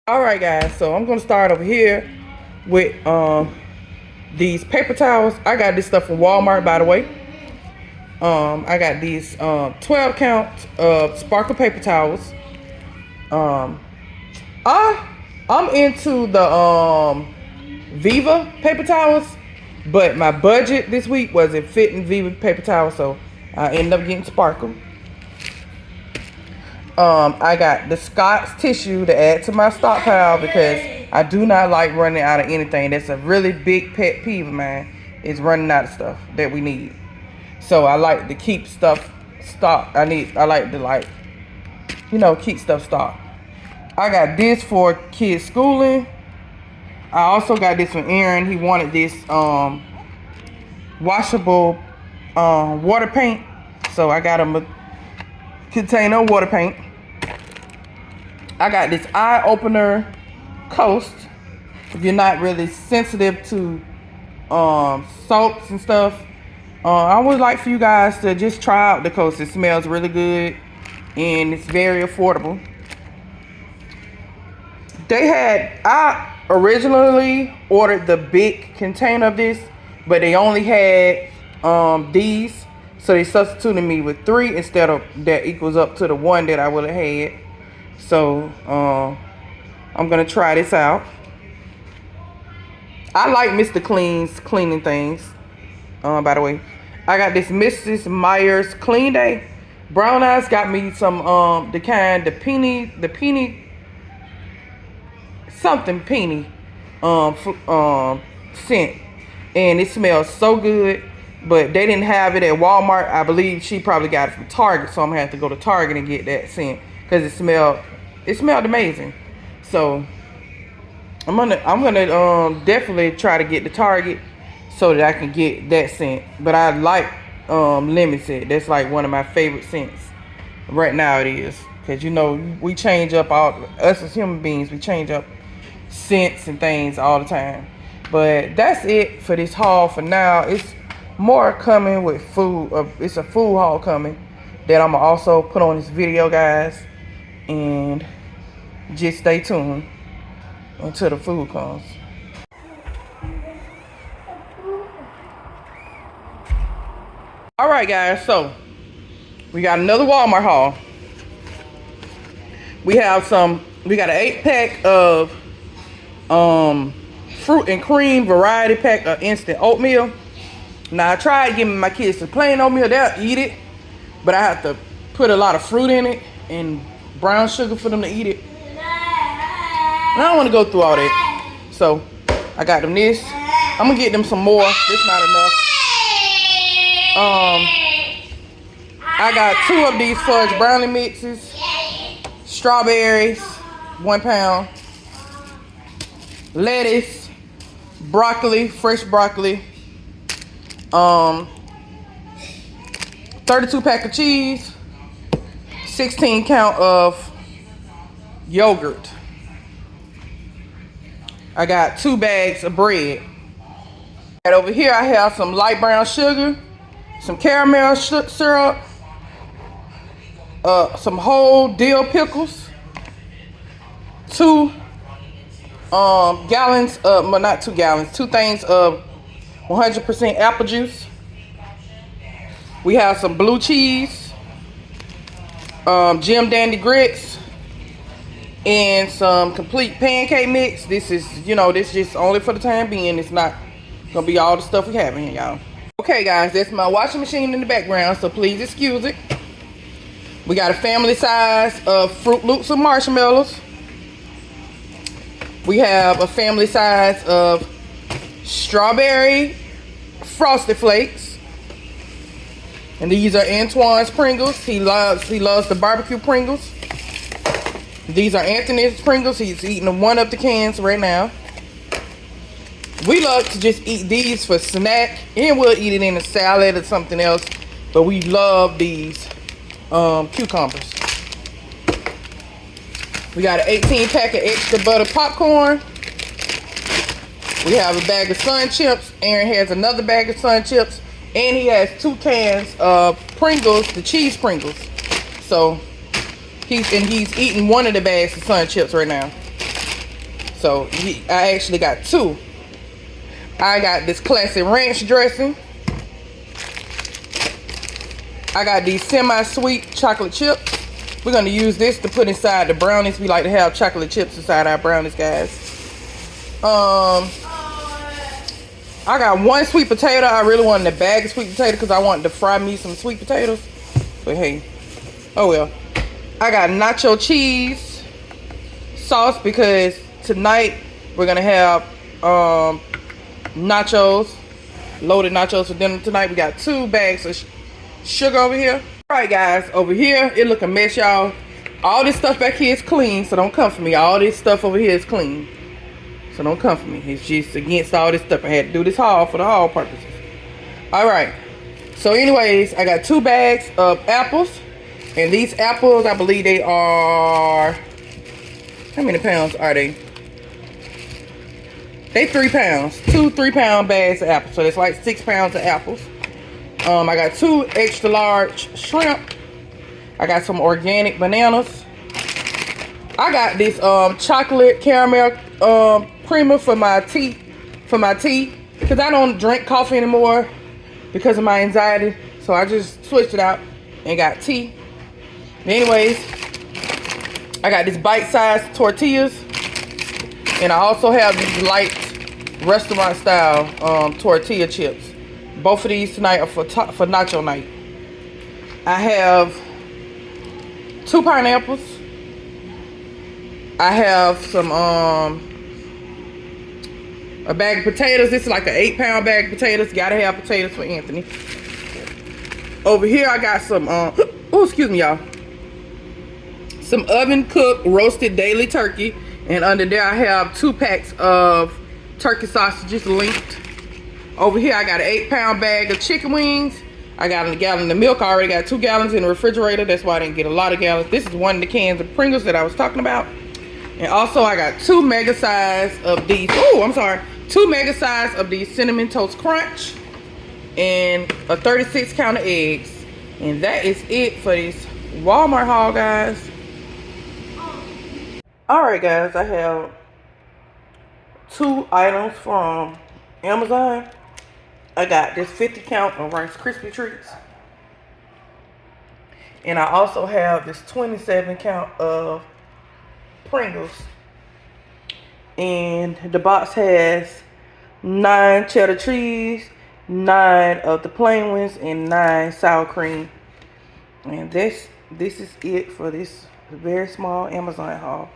All right, guys, so I'm gonna start over here with these paper towels. I got this stuff from Walmart, by the way. I got these 12 count sparkle paper towels. I'm into the Viva paper towels, but my budget this week wasn't fitting Viva paper towels, so I ended up getting sparkle. I got the Scott's tissue to add to my stockpile because I do not like running out of anything. That's a really big pet peeve of mine, is running out of stuff that we need. So I like to keep stuff stocked. I like to keep stuff stocked. I got this for kids schooling. I also got this from Aaron. He wanted this washable water paint. So I got him a container of water paint. I got this eye opener coast. If you're not really sensitive to soaps and stuff, I would like for you guys to just try out the coast. It smells really good and it's very affordable. I originally ordered the big container of this, but they only had these, so they substituted me with 3 instead of that equals up to the 1 that I would have had. So I'm gonna try this out. I like Mr. Clean's cleaning things. By the way, I got this Mrs. Meyer's Clean Day. Brown Eyes got me some the peony scent, and it smells so good. But they didn't have it at Walmart. I believe she probably got it from Target, so I'm gonna have to go to Target and get that scent because it smelled amazing. So I'm gonna definitely try to get the Target so that I can get that scent. But I like lemon scent. That's like one of my favorite scents right now. It is, because we change up us as human beings. We change up scents and things all the time. But that's it for this haul for now. It's more coming with food. It's a food haul coming that I'm gonna also put on this video, guys, and just stay tuned until the food comes. All right, guys, so we got another Walmart haul. We got an 8-pack of fruit and cream variety pack of instant oatmeal. Now I tried giving my kids some plain oatmeal. They'll eat it, but I have to put a lot of fruit in it and brown sugar for them to eat it. And I don't want to go through all that. So I got them this. I'm gonna get them some more. This not enough. I got 2 of these fudge brownie mixes. Strawberries, 1 pound. Lettuce, broccoli, fresh broccoli. 32 pack of cheese. 16 count of yogurt. I got 2 bags of bread. And over here I have some light brown sugar, some caramel syrup, some whole dill pickles, 2 gallons of, well, not 2 gallons, 2 things of 100% apple juice. We have some blue cheese, Jim Dandy grits, and some complete pancake mix. This is, this just only for the time being. It's not gonna be all the stuff we have in here, y'all. Okay, guys, that's my washing machine in the background, so please excuse it. We got a family size of Fruit Loops with marshmallows. We have a family size of strawberry Frosted Flakes. And these are Antoine's Pringles. He loves the barbecue Pringles. These are Anthony's Pringles. He's eating 1 of the cans right now. We love to just eat these for snack, and we'll eat it in a salad or something else. But we love these cucumbers. We got an 18 pack of extra butter popcorn. We have a bag of Sun Chips. Aaron has another bag of Sun Chips. And he has 2 cans of Pringles, the cheese Pringles. So he's eating 1 of the bags of Sun Chips right now. So I actually got 2. I got this classic ranch dressing. I got these semi-sweet chocolate chips. We're gonna use this to put inside the brownies. We like to have chocolate chips inside our brownies, guys. I got 1 sweet potato. I really wanted a bag of sweet potato because I wanted to fry me some sweet potatoes. But hey, oh well. I got nacho cheese sauce because tonight we're gonna have nachos, loaded nachos for dinner tonight. We got 2 bags of sugar over here. All right, guys, over here it look a mess, y'all. All this stuff back here is clean, so don't come for me. All this stuff over here is clean, so don't come for me. It's just against all this stuff. I had to do this haul for the haul purposes. All right, so anyways, I got 2 bags of apples, and these apples, I believe they are, how many pounds are they? They 3 pounds. 2 3-pound bags of apples. So that's like 6 pounds of apples. I got 2 extra large shrimp. I got some organic bananas. I got this chocolate caramel creamer for my tea. Because I don't drink coffee anymore because of my anxiety. So I just switched it out and got tea. Anyways, I got this bite-sized tortillas. And I also have these light restaurant style tortilla chips. Both of these tonight are for nacho night. I have 2 pineapples. I have some a bag of potatoes. This is like an 8-pound bag of potatoes. Gotta have potatoes for Anthony. Over here I got some oh, excuse me, y'all. Some oven cooked roasted daily turkey. And under there I have 2 packs of turkey sausages linked. Over here I got an 8-pound bag of chicken wings. I got a gallon of milk. I already got 2 gallons in the refrigerator. That's why I didn't get a lot of gallons. This is one of the cans of Pringles that I was talking about. And also I got 2 mega size of these. Oh, I'm sorry. 2 mega size of these Cinnamon Toast Crunch. And a 36 count of eggs. And that is it for this Walmart haul, guys. Alright, guys, I have 2 items from Amazon. I got this 50 count of Rice Krispie Treats. And I also have this 27 count of Pringles. And the box has 9 cheddar cheese, 9 of the plain ones, and 9 sour cream. And this is it for this very small Amazon haul.